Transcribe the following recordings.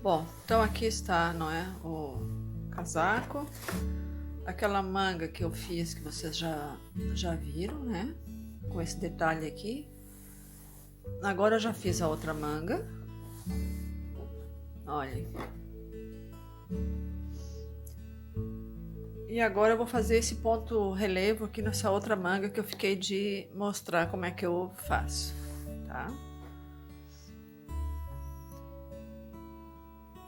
Bom, então aqui está, não é, o casaco, aquela manga que eu fiz que vocês já viram, né, com esse detalhe aqui. Agora eu já fiz a outra manga, olhem. E agora eu vou fazer esse ponto relevo aqui nessa outra manga que eu fiquei de mostrar como é que eu faço, tá?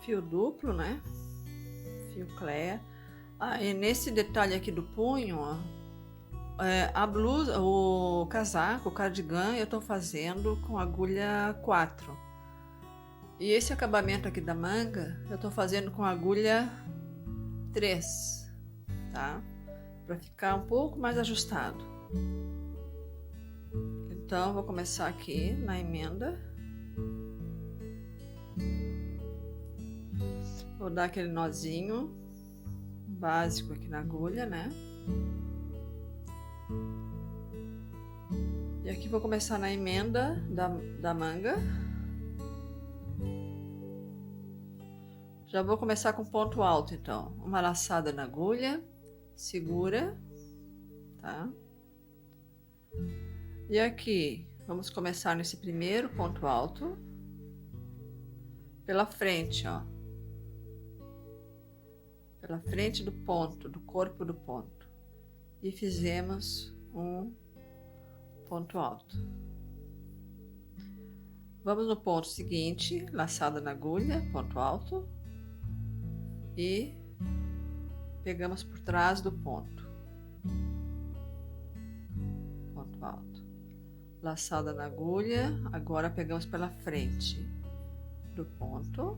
Fio duplo, né? Fio cleia. E nesse detalhe aqui do punho, ó, a blusa, o casaco, o cardigan, eu tô fazendo com agulha 4. E esse acabamento aqui da manga, eu tô fazendo com agulha 3, tá? Pra ficar um pouco mais ajustado. Então, vou começar aqui na emenda. Vou dar aquele nozinho básico aqui na agulha, né? E aqui vou começar na emenda da manga. Já vou começar com ponto alto, então. Uma laçada na agulha, segura, tá? E aqui, vamos começar nesse primeiro ponto alto, pela frente, ó. Pela frente do ponto, do corpo do ponto. E fizemos um ponto alto. Vamos no ponto seguinte, laçada na agulha, ponto alto. E pegamos por trás do ponto. Ponto alto. Laçada na agulha, agora pegamos pela frente do ponto.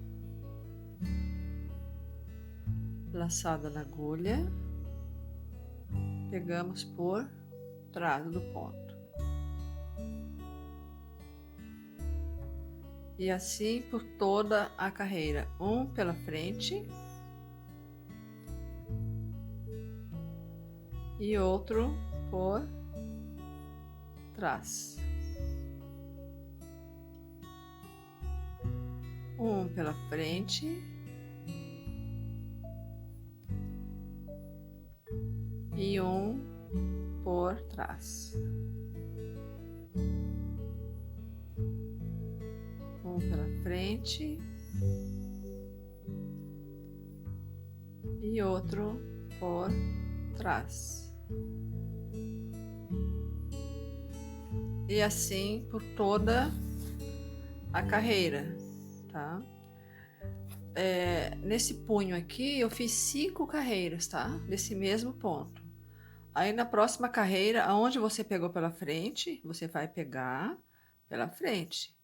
Laçada na agulha, pegamos por trás do ponto. E assim por toda a carreira, um pela frente e outro por trás. Um pela frente e um por trás. Um pela frente e outro por trás. E assim por toda a carreira, tá? Nesse punho aqui eu fiz 5 carreiras, tá? Desse mesmo ponto. Aí na próxima carreira, aonde você pegou pela frente, você vai pegar pela frente.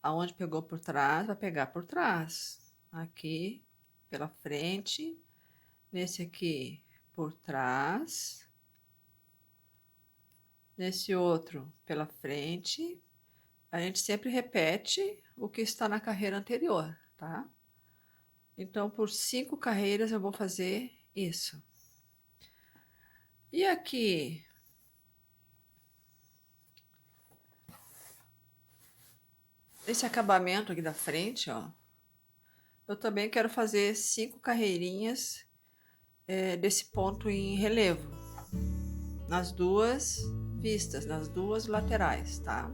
Aonde pegou por trás, vai pegar por trás. Aqui pela frente, nesse aqui por trás, nesse outro pela frente. A gente sempre repete o que está na carreira anterior, tá? Então, por 5 carreiras eu vou fazer isso. E aqui, esse acabamento aqui da frente, ó, eu também quero fazer 5 carreirinhas desse ponto em relevo, nas duas vistas, nas duas laterais, tá?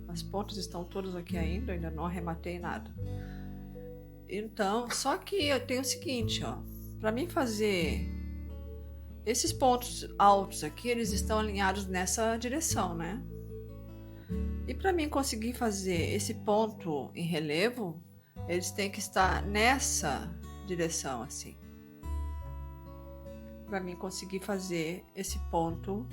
As pontas estão todas aqui ainda não arrematei nada. Então, só que eu tenho o seguinte, ó, para mim fazer esses pontos altos aqui, eles estão alinhados nessa direção, né? E para mim conseguir fazer esse ponto em relevo, eles têm que estar nessa direção, assim. Para mim conseguir fazer esse ponto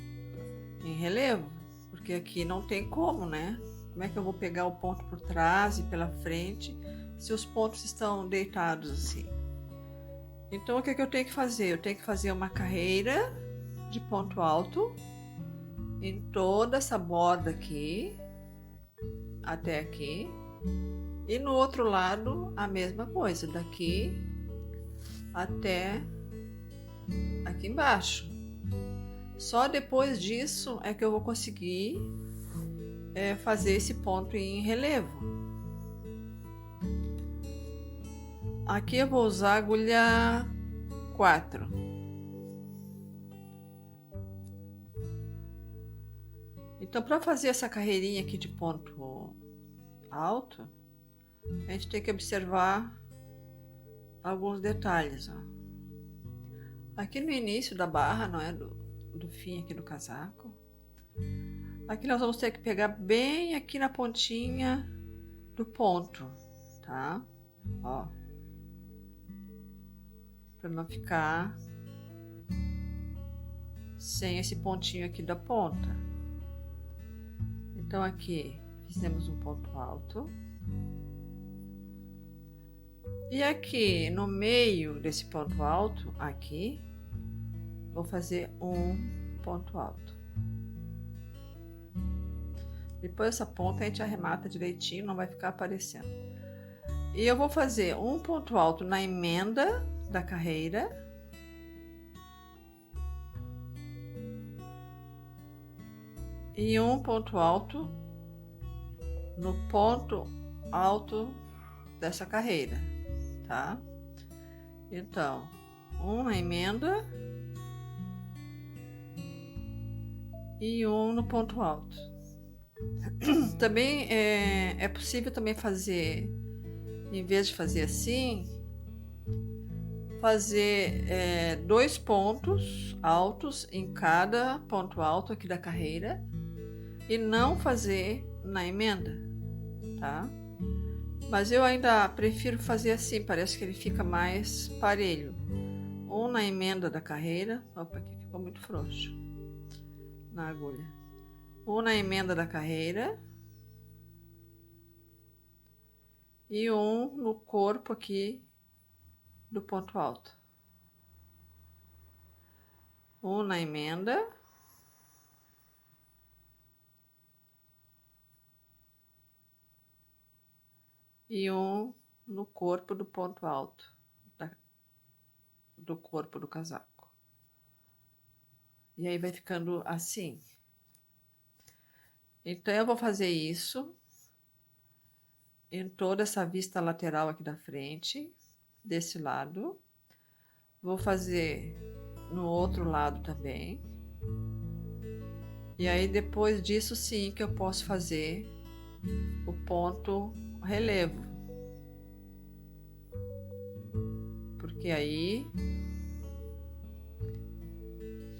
em relevo, porque aqui não tem como, né? Como é que eu vou pegar o ponto por trás e pela frente se os pontos estão deitados assim? Então, o que é que eu tenho que fazer? Eu tenho que fazer uma carreira de ponto alto em toda essa borda aqui, até aqui. E no outro lado, a mesma coisa, daqui até aqui embaixo. Só depois disso é que eu vou conseguir fazer esse ponto em relevo. Aqui eu vou usar agulha 4. Então, para fazer essa carreirinha aqui de ponto alto, a gente tem que observar alguns detalhes, ó. Aqui no início da barra, não é do fim aqui do casaco, aqui nós vamos ter que pegar bem aqui na pontinha do ponto, tá? Ó, para não ficar sem esse pontinho aqui da ponta. Então aqui fizemos um ponto alto. E aqui no meio desse ponto alto, aqui, vou fazer um ponto alto. Depois essa ponta a gente arremata direitinho, não vai ficar aparecendo. E eu vou fazer um ponto alto na emenda da carreira. E um ponto alto no ponto alto dessa carreira, tá? Então, um na emenda e um no ponto alto. Também é possível também fazer, em vez de fazer assim, fazer 2 pontos altos em cada ponto alto aqui da carreira e não fazer na emenda, tá? Mas eu ainda prefiro fazer assim, parece que ele fica mais parelho. Um na emenda da carreira, opa, aqui ficou muito frouxo na agulha. Um na emenda da carreira e um no corpo aqui do ponto alto. Um na emenda e um no corpo do ponto alto do corpo do casaco. E aí vai ficando assim. Então eu vou fazer isso em toda essa vista lateral aqui da frente, desse lado. Vou fazer no outro lado também. E aí depois disso sim que eu posso fazer o ponto relevo. Porque aí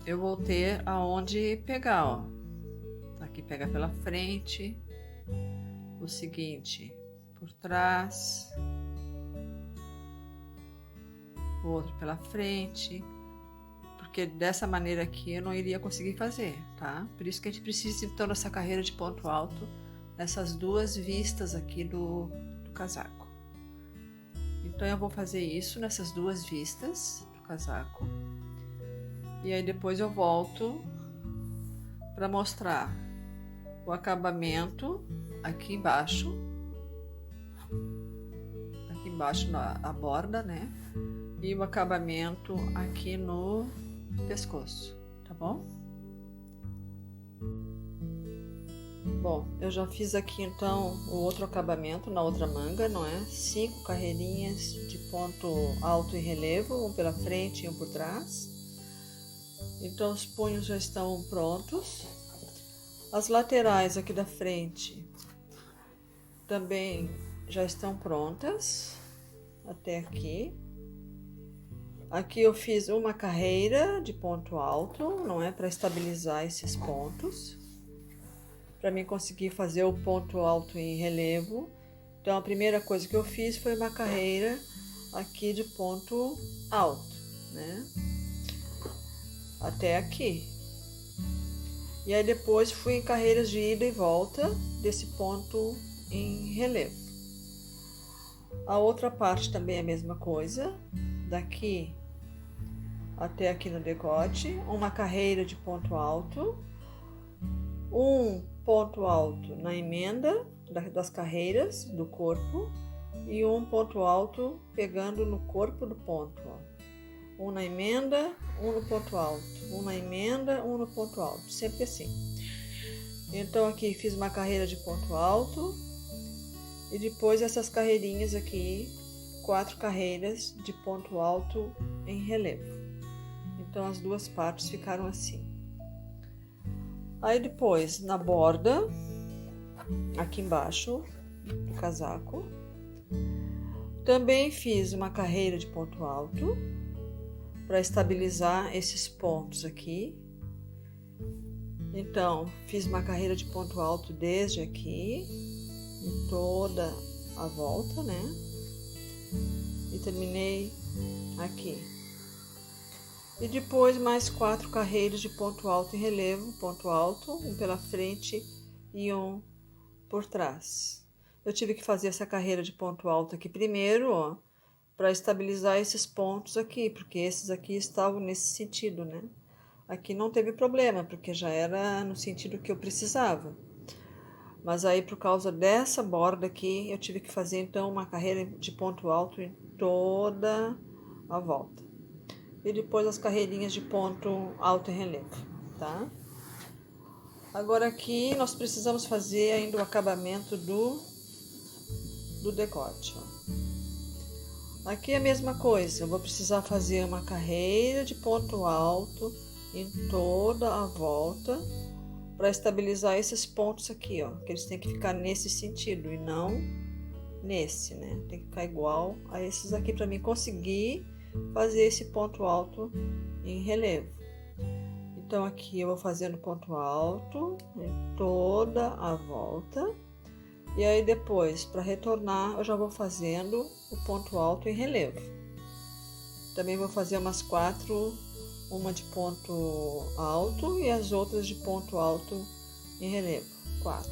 eu vou ter aonde pegar, ó. Aqui pega pela frente, o seguinte por trás, o outro pela frente, porque dessa maneira aqui eu não iria conseguir fazer, tá? Por isso que a gente precisa então dessa carreira de ponto alto, nessas duas vistas aqui do casaco. Então eu vou fazer isso nessas duas vistas do casaco, e aí depois eu volto para mostrar o acabamento aqui embaixo na borda, né? E o acabamento aqui no pescoço, tá bom? Bom, eu já fiz aqui então o outro acabamento na outra manga, não é? 5 carreirinhas de ponto alto e relevo, um pela frente e um por trás. Então os punhos já estão prontos. As laterais aqui da frente também já estão prontas, até aqui. Aqui eu fiz uma carreira de ponto alto, não é? Para estabilizar esses pontos, para mim conseguir fazer o ponto alto em relevo. Então a primeira coisa que eu fiz foi uma carreira aqui de ponto alto, né? Até aqui. E aí depois fui em carreiras de ida e volta desse ponto em relevo. A outra parte também é a mesma coisa, daqui até aqui no decote, uma carreira de ponto alto, um ponto alto na emenda das carreiras do corpo e um ponto alto pegando no corpo do ponto, ó. Um na emenda, um no ponto alto, um na emenda, um no ponto alto, sempre assim. Então aqui fiz uma carreira de ponto alto e depois essas carreirinhas aqui 4 carreiras de ponto alto em relevo. Então as duas partes ficaram assim. Aí depois, na borda, aqui embaixo do casaco, também fiz uma carreira de ponto alto para estabilizar esses pontos aqui. Então, fiz uma carreira de ponto alto desde aqui, em toda a volta, né? E terminei aqui. E depois mais 4 carreiras de ponto alto em relevo, ponto alto, um pela frente e um por trás. Eu tive que fazer essa carreira de ponto alto aqui primeiro, ó, para estabilizar esses pontos aqui, porque esses aqui estavam nesse sentido, né? Aqui não teve problema, porque já era no sentido que eu precisava. Mas aí, por causa dessa borda aqui, eu tive que fazer, então, uma carreira de ponto alto em toda a volta. E depois as carreirinhas de ponto alto em relevo, tá? Agora aqui, nós precisamos fazer ainda o acabamento do decote, ó. Aqui é a mesma coisa, eu vou precisar fazer uma carreira de ponto alto em toda a volta para estabilizar esses pontos aqui, ó, que eles têm que ficar nesse sentido e não nesse, né? Tem que ficar igual a esses aqui para mim conseguir fazer esse ponto alto em relevo. Então aqui eu vou fazendo ponto alto em toda a volta. E aí depois, para retornar, eu já vou fazendo o ponto alto em relevo. Também vou fazer umas 4, uma de ponto alto e as outras de ponto alto em relevo, 4,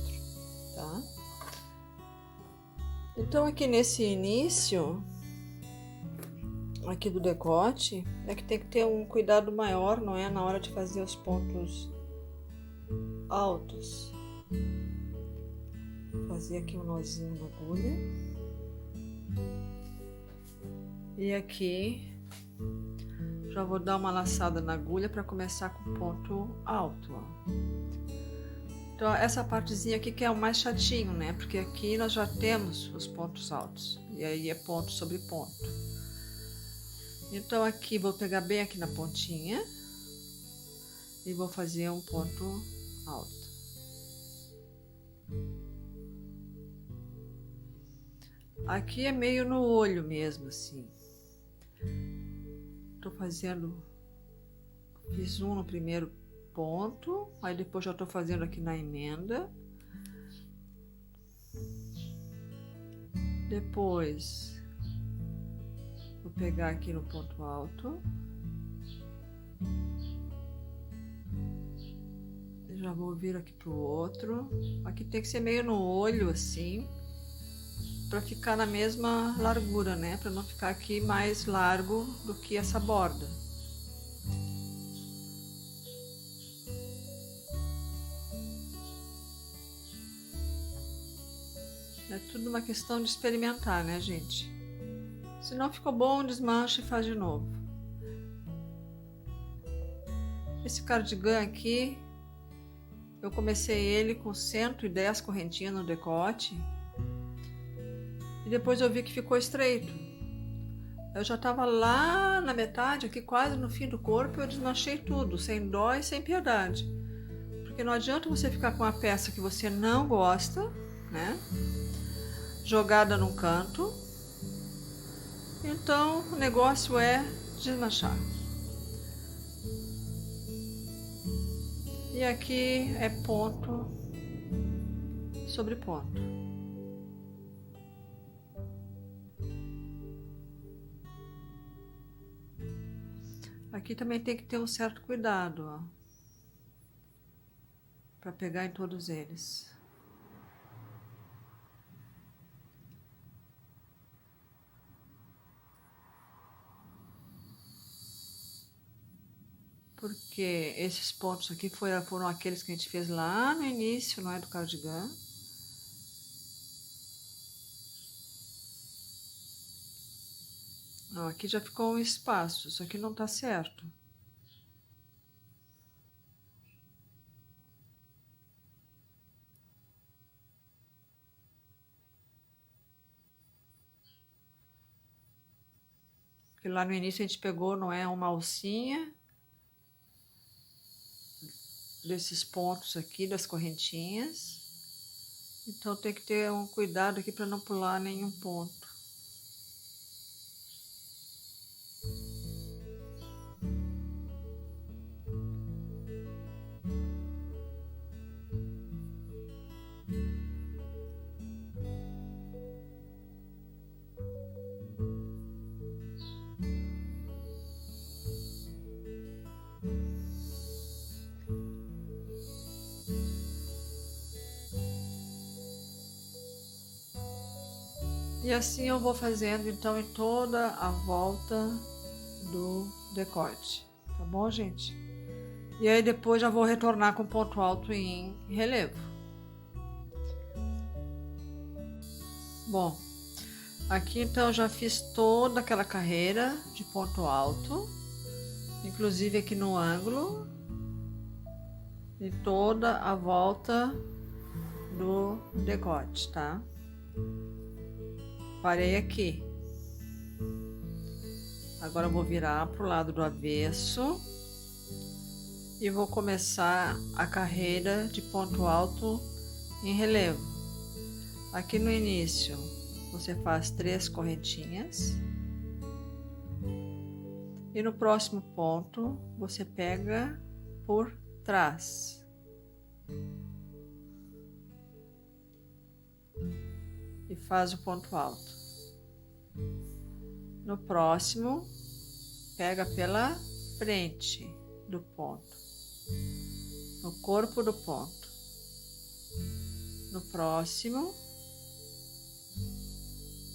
tá? Então aqui nesse início, aqui do decote, é que tem que ter um cuidado maior, não é? Na hora de fazer os pontos altos. Fazer aqui um nozinho na agulha. E aqui já vou dar uma laçada na agulha para começar com ponto alto, ó. Então essa partezinha aqui que é o mais chatinho, né? Porque aqui nós já temos os pontos altos. E aí é ponto sobre ponto. Então aqui vou pegar bem aqui na pontinha e vou fazer um ponto alto. Aqui é meio no olho mesmo, assim. Tô fazendo, fiz um no primeiro ponto, aí depois já tô fazendo aqui na emenda. Depois vou pegar aqui no ponto alto. Já vou vir aqui pro outro. Aqui tem que ser meio no olho, assim, para ficar na mesma largura, né? Para não ficar aqui mais largo do que essa borda. É tudo uma questão de experimentar, né, gente? Se não ficou bom, desmancha e faz de novo. Esse cardigan aqui, eu comecei ele com 110 correntinhas no decote. E depois eu vi que ficou estreito. Eu já estava lá na metade, aqui quase no fim do corpo, eu desmanchei tudo, sem dó e sem piedade. Porque não adianta você ficar com uma peça que você não gosta, né? Jogada num canto. Então o negócio é desmanchar. E aqui é ponto sobre ponto. Aqui também tem que ter um certo cuidado, ó, para pegar em todos eles. Porque esses pontos aqui foram aqueles que a gente fez lá no início, não é, do cardigan. Ó, aqui já ficou um espaço, isso aqui não tá certo. porque lá no início a gente pegou, não é, uma alcinha desses pontos aqui, das correntinhas. Então tem que ter um cuidado aqui para não pular nenhum ponto. E assim eu vou fazendo então em toda a volta do decote, tá bom, gente? E aí depois já vou retornar com ponto alto em relevo. Bom, aqui então eu já fiz toda aquela carreira de ponto alto, inclusive aqui no ângulo, e toda a volta do decote, tá? Parei aqui. Agora eu vou virar pro lado do avesso e vou começar a carreira de ponto alto em relevo. Aqui no início você faz 3 correntinhas e no próximo ponto você pega por trás. E faz o ponto alto. No próximo, pega pela frente do ponto, no corpo do ponto. No próximo,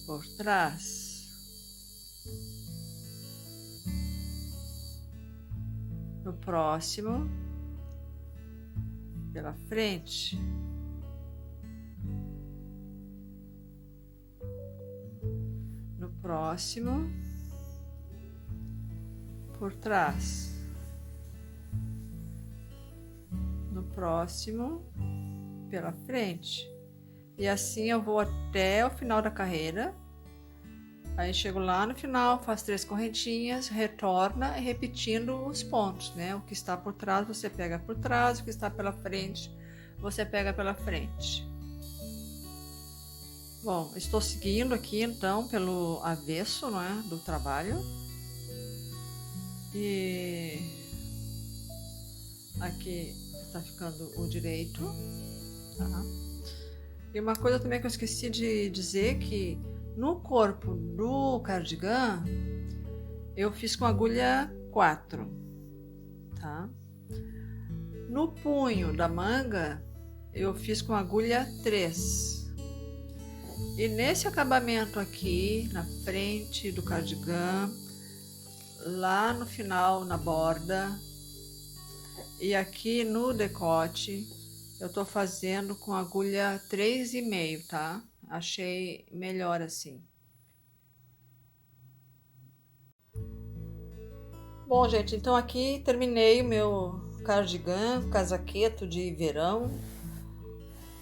por trás. No próximo, pela frente. Próximo, por trás. No próximo, pela frente. E assim eu vou até o final da carreira. Aí chego lá no final, faço 3 correntinhas, retorna e repetindo os pontos, né? O que está por trás você pega por trás, o que está pela frente você pega pela frente. Bom, estou seguindo aqui então pelo avesso, não é, do trabalho. E aqui está ficando o direito, tá? E uma coisa também que eu esqueci de dizer que no corpo do cardigan eu fiz com agulha 4, tá? No punho da manga eu fiz com agulha 3. E nesse acabamento aqui, na frente do cardigan, lá no final, na borda, e aqui no decote, eu tô fazendo com agulha 3,5, tá? Achei melhor assim. Bom, gente, então aqui terminei o meu cardigan, casaqueto de verão.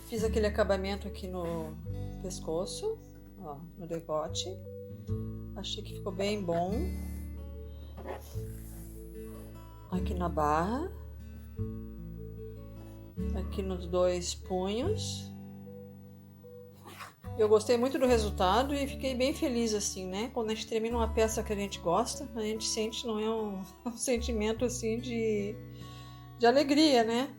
Fiz aquele acabamento aqui no pescoço, ó, no decote. Achei que ficou bem bom. Aqui na barra. Aqui nos 2 punhos. Eu gostei muito do resultado e fiquei bem feliz assim, né? Quando a gente termina uma peça que a gente gosta, a gente sente, não é um sentimento assim de alegria, né?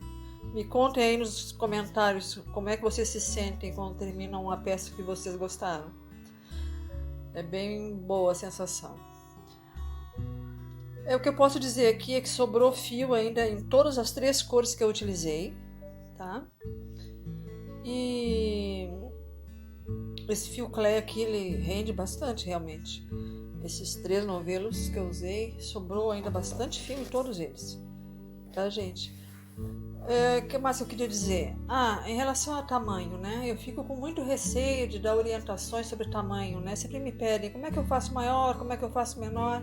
Me contem aí nos comentários como é que vocês se sentem quando terminam uma peça que vocês gostaram. É bem boa a sensação. O que eu posso dizer aqui é que sobrou fio ainda em todas as 3 cores que eu utilizei, tá? E esse fio clay aqui, ele rende bastante realmente. Esses 3 novelos que eu usei, sobrou ainda bastante fio em todos eles, tá, gente? O que mais eu queria dizer? Em relação ao tamanho, né? Eu fico com muito receio de dar orientações sobre tamanho, né? Sempre me pedem como é que eu faço maior, como é que eu faço menor.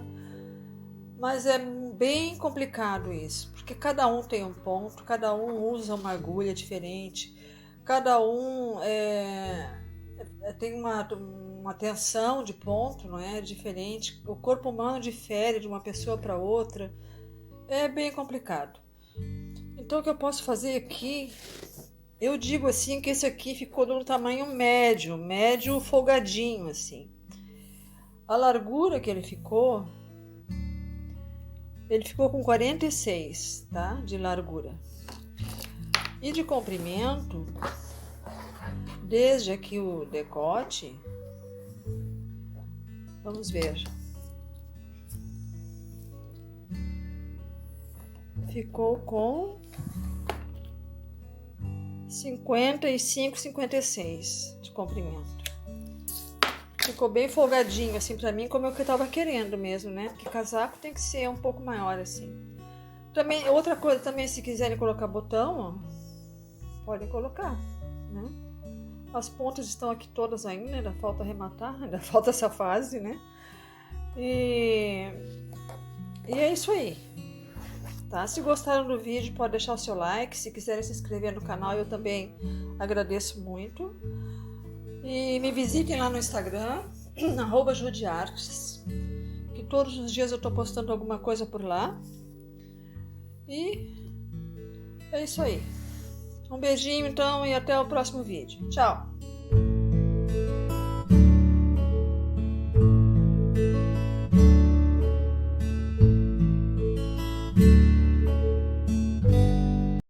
Mas é bem complicado isso, porque cada um tem um ponto, cada um usa uma agulha diferente, cada um tem uma tensão de ponto, não é? Diferente. O corpo humano difere de uma pessoa para outra. É bem complicado. Então o que eu posso fazer aqui, eu digo assim que esse aqui ficou de um tamanho médio folgadinho assim. A largura que ele ficou com 46, tá? De largura. E de comprimento, desde aqui o decote, vamos ver, ficou com 55, 56 de comprimento. Ficou bem folgadinho, assim, pra mim, como é o que eu tava querendo mesmo, né? Porque casaco tem que ser um pouco maior, assim. Também, outra coisa também, se quiserem colocar botão, ó, podem colocar, né? As pontas estão aqui todas ainda, ainda falta arrematar, ainda falta essa fase, né? E é isso aí, tá? Se gostaram do vídeo, pode deixar o seu like. Se quiserem se inscrever no canal, eu também agradeço muito. E me visitem lá no Instagram, @judiartes, que todos os dias eu tô postando alguma coisa por lá. E é isso aí. Um beijinho então e até o próximo vídeo. Tchau!